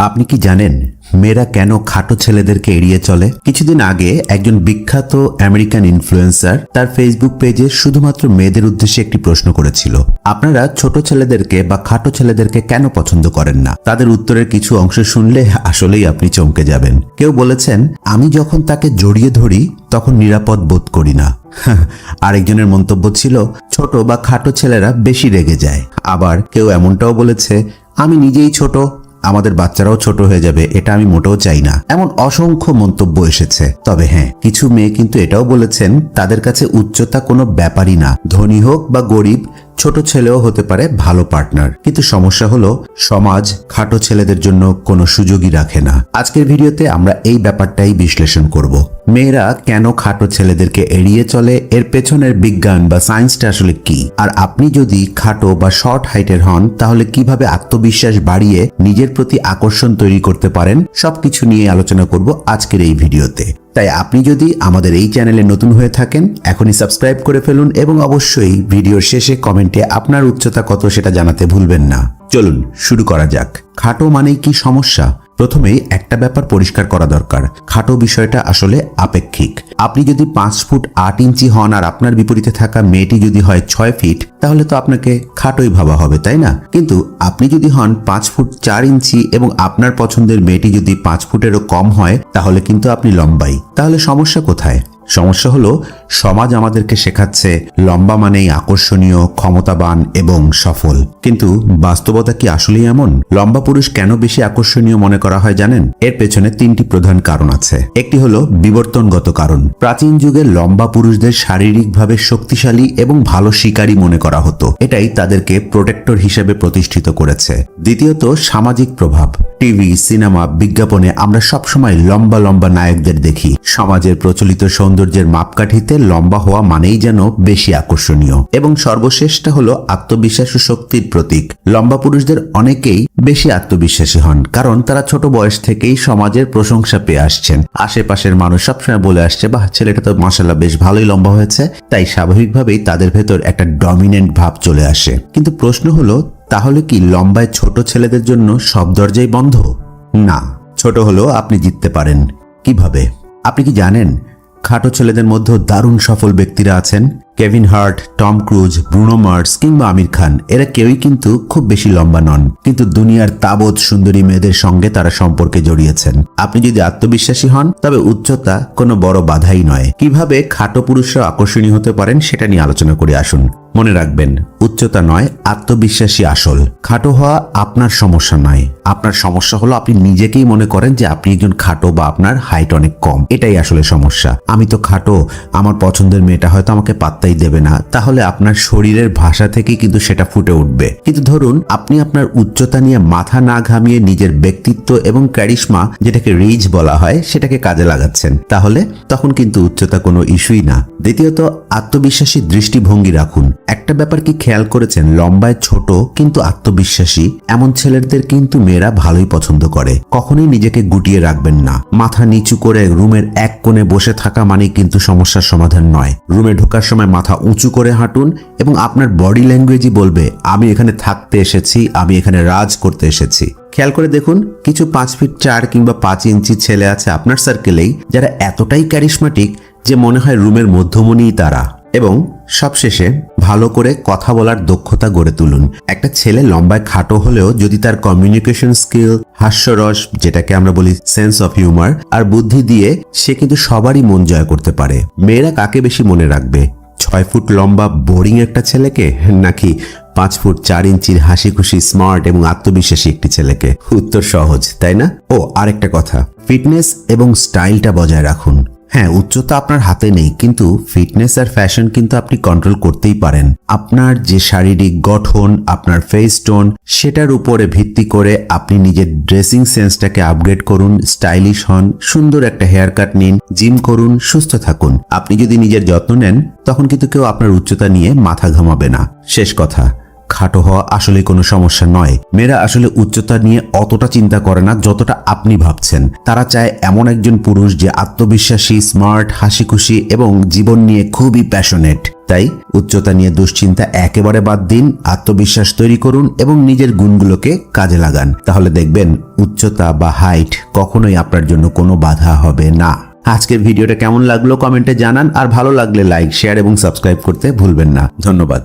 আপনি কি জানেন মেয়েরা কেন খাটো ছেলেদেরকে এড়িয়ে চলে? কিছুদিন আগে একজন বিখ্যাত আমেরিকান ইনফ্লুয়েন্সার তার ফেসবুক পেজে শুধুমাত্র মেয়েদের উদ্দেশ্যে একটি প্রশ্ন করেছিল, আপনারা ছোট ছেলেদেরকে বা খাটো ছেলেদেরকে কেন পছন্দ করেন না? তাদের উত্তরের কিছু অংশ শুনলে আসলেই আপনি চমকে যাবেন। কেউ বলেছেন, আমি যখন তাকে জড়িয়ে ধরি তখন নিরাপদ বোধ করি না। আরেকজনের মন্তব্য ছিল, ছোট বা খাটো ছেলেরা বেশি রেগে যায়। আবার কেউ এমনটাও বলেছে, আমি নিজেই ছোট, আমাদের বাচ্চারাও ছোট হয়ে যাবে, এটা আমি মোটেও চাই না। এমন অসংখ্য মন্তব্য এসেছে। তবে হ্যাঁ, কিছু মেয়ে কিন্তু এটাও বলেছেন তাদের কাছে উচ্চতা কোনো ব্যাপারই না, ধনী হোক বা গরিব, ছোট ছেলেও হতে পারে ভালো পার্টনার। কিন্তু সমস্যা হলো সমাজ খাটো ছেলেদের জন্য কোনো সুযোগই রাখে না। আজকের ভিডিওতে আমরা এই ব্যাপারটাই বিশ্লেষণ করব। মেয়েরা কেন খাটো ছেলেদেরকে এড়িয়ে চলে, এর পেছনের বিজ্ঞান বা সায়েন্সটা আসলে কি, আর আপনি যদি খাটো বা শর্ট হাইটের হন তাহলে কিভাবে আত্মবিশ্বাস বাড়িয়ে নিজের প্রতি আকর্ষণ তৈরি করতে পারেন, সবকিছু নিয়ে আলোচনা করব আজকের এই ভিডিওতে। তাই আপনি যদি আমাদের এই চ্যানেলে নতুন হয়ে থাকেন এখনই সাবস্ক্রাইব করে ফেলুন এবং অবশ্যই ভিডিওর শেষে কমেন্টে আপনার উচ্চতা কত সেটা জানাতে ভুলবেন না। চলুন শুরু করা যাক। খাটো মানেই কি সমস্যা? প্রথমেই একটা ব্যাপার পরিষ্কার করা দরকার, খাটো বিষয়টা আসলে আপেক্ষিক। আপনি যদি 5 ফুট 8 ইঞ্চি হন আর আপনার বিপরীতে থাকা মেয়েটি যদি হয় 6 ফিট, তাহলে তো আপনাকে খাটোই ভাবা হবে, তাই না? কিন্তু আপনি যদি হন 5 ফুট 4 ইঞ্চি এবং আপনার পছন্দের মেয়েটি যদি 5 ফুটেরও কম হয়, তাহলে কিন্তু আপনি লম্বাই। তাহলে সমস্যা কোথায়? সমস্যা হলো সমাজ আমাদেরকে শেখাচ্ছে লম্বা মানেই আকর্ষণীয়, ক্ষমতাবান এবং সফল। কিন্তু বাস্তবতা কি আসলেই এমন? লম্বা পুরুষ কেন বেশি আকর্ষণীয় মনে করা হয় জানেন? এর পেছনে 3টি প্রধান কারণ আছে। একটি হলো বিবর্তনগত কারণ। প্রাচীন যুগে লম্বা পুরুষদের শারীরিকভাবে শক্তিশালী এবং ভালো শিকারী মনে করা হতো, এটাই তাদেরকে প্রোটেক্টর হিসেবে প্রতিষ্ঠিত করেছে। দ্বিতীয়ত সামাজিক প্রভাব। টিভি, সিনেমা, বিজ্ঞাপনে আমরা সবসময় লম্বা লম্বা নায়কদের দেখি। সমাজের প্রচলিত সৌন্দর্যের মাপকাঠিতে লম্বা হওয়া মানেই যেন বেশি আকর্ষণীয়। এবং সর্বশেষটা হলো আত্মবিশ্বাস ও শক্তির প্রতীক। লম্বা পুরুষদের অনেকেই বেশি আত্মবিশ্বাসী হন, কারণ তারা ছোট বয়স থেকেই সমাজের প্রশংসা পেয়ে আসছেন। আশেপাশের মানুষ সবসময় বলে আসছে, বাহ, ছেলেটা তো মাশাআল্লাহ বেশ ভালোই লম্বা হয়েছে। তাই স্বাভাবিকভাবেই তাদের ভেতর একটা ডমিনেন্ট ভাব চলে আসে। কিন্তু প্রশ্ন হলো, তাহলে কি লম্বায় ছোট ছেলেদের জন্য সব দরজাই বন্ধ? না, ছোট হলেও আপনি জিততে পারেন। কিভাবে? আপনি কি জানেন খাটো ছেলেদের মধ্যে দারুণ সফল ব্যক্তিরা আছেন? Kevin Hart, Tom Cruise, Bruno Mars কিংবা আমির খান, এরা কেউই কিন্তু খুব বেশি লম্বা নন, কিন্তু দুনিয়ার তাবৎ সুন্দরী মেয়েদের সঙ্গে তারা সম্পর্কে জড়িয়েছেন। আপনি যদি আত্মবিশ্বাসী হন তবে উচ্চতা কোনো বড় বাধাই নয়। কিভাবে খাটো পুরুষরা আকর্ষণীয় হতে পারেন সেটা নিয়ে আলোচনা করে আসুন। মনে রাখবেন, উচ্চতা নয়, আত্মবিশ্বাসী আসল। খাটো হওয়া আপনার সমস্যা নয়, আপনার সমস্যা হলো আপনি নিজেকেই মনে করেন যে আপনি একজন খাটো বা আপনার হাইট অনেক কম। এটাই আসলে সমস্যা। আমি তো খাটো, আমার পছন্দের মেয়েটা হয়তো আমাকে পাত্তাই দেবে না। তাহলে আপনার শরীরের ভাষা থেকেই কিন্তু সেটা ফুটে উঠবে। কিন্তু ধরুন আপনি আপনার উচ্চতা নিয়ে মাথা না ঘামিয়ে নিজের ব্যক্তিত্ব এবং ক্যারিশমা, যেটাকে রিচ বলা হয়, সেটাকে কাজে লাগাচ্ছেন, তাহলে তখন কিন্তু উচ্চতা কোনো ইস্যুই না। দ্বিতীয়ত, আত্মবিশ্বাসী দৃষ্টিভঙ্গি রাখুন। একটা ব্যাপার কি খেয়াল করেছেন? লম্বায় ছোট কিন্তু আত্মবিশ্বাসী এমন ছেলেদের কিন্তু মেয়েরা ভালোই পছন্দ করে। কখনোই নিজেকে গুটিয়ে রাখবেন না। মাথা নিচু করে রুমের এক কোণে বসে থাকা মানে কিন্তু সমস্যার সমাধান নয়। রুমে ঢোকার সময় মাথা উঁচু করে হাঁটুন এবং আপনার বডি ল্যাঙ্গুয়েজই বলবে, আমি এখানে থাকতে এসেছি, আমি এখানে রাজ করতে এসেছি। খেয়াল করে দেখুন, কিছু 5 ফিট 4 কিংবা 5 ইঞ্চি ছেলে আছে আপনার সার্কেলেই যারা এতটাই ক্যারিশমেটিক যে মনে হয় রুমের মধ্যমণিই তারা। এবং সবশেষে ভালো করে কথা বলার দক্ষতা গড়ে তুলুন। একটা ছেলে লম্বায় খাটো হলেও যদি তার কমিউনিকেশন স্কিল, হাস্যরস, যেটাকে আমরা বলি সেন্স অফ হিউমার, আর বুদ্ধি দিয়ে সে কিন্তু সবারই মন জয় করতে পারে। মেয়েরা কাকে বেশি মনে রাখবে? 6 ফুট লম্বা বোরিং একটা ছেলেকে, নাকি 5 ফুট 4 ইঞ্চির হাসি খুশি, স্মার্ট এবং আত্মবিশ্বাসী একটি ছেলেকে? উত্তর সহজ, তাই না? ও আরেকটা কথা, ফিটনেস এবং স্টাইলটা বজায় রাখুন। হ্যাঁ, উচ্চতা আপনার হাতে নেই, কিন্তু ফিটনেস আর ফ্যাশন কিন্তু আপনি কন্ট্রোল করতেই পারেন। আপনার যে শারীরিক গঠন, আপনার ফেস টোন, সেটার উপরে ভিত্তি করে আপনি নিজের ড্রেসিং সেন্সটাকে আপগ্রেড করুন, স্টাইলিশ হন, সুন্দর একটা হেয়ার কাট নিন, জিম করুন, সুস্থ থাকুন। আপনি যদি নিজের যত্ন নেন তখন কিন্তু কেউ আপনার উচ্চতা নিয়ে মাথা ঘামাবে না। শেষ কথা, খাটো হওয়া আসলে কোনো সমস্যা নয়। মেয়েরা আসলে উচ্চতা নিয়ে অতটা চিন্তা করে না যতটা আপনি ভাবছেন। তারা চায় এমন একজন পুরুষ যে আত্মবিশ্বাসী, স্মার্ট, হাসিখুশি এবং জীবন নিয়ে খুবই প্যাশনেট। তাই উচ্চতা নিয়ে দুশ্চিন্তা একেবারে বাদ দিন, আত্মবিশ্বাস তৈরি করুন এবং নিজের গুণগুলোকে কাজে লাগান। তাহলে দেখবেন উচ্চতা বা হাইট কখনোই আপনার জন্য কোনো বাধা হবে না। আজকের ভিডিওটা কেমন লাগলো কমেন্টে জানান, আর ভালো লাগলে লাইক, শেয়ার এবং সাবস্ক্রাইব করতে ভুলবেন না। ধন্যবাদ।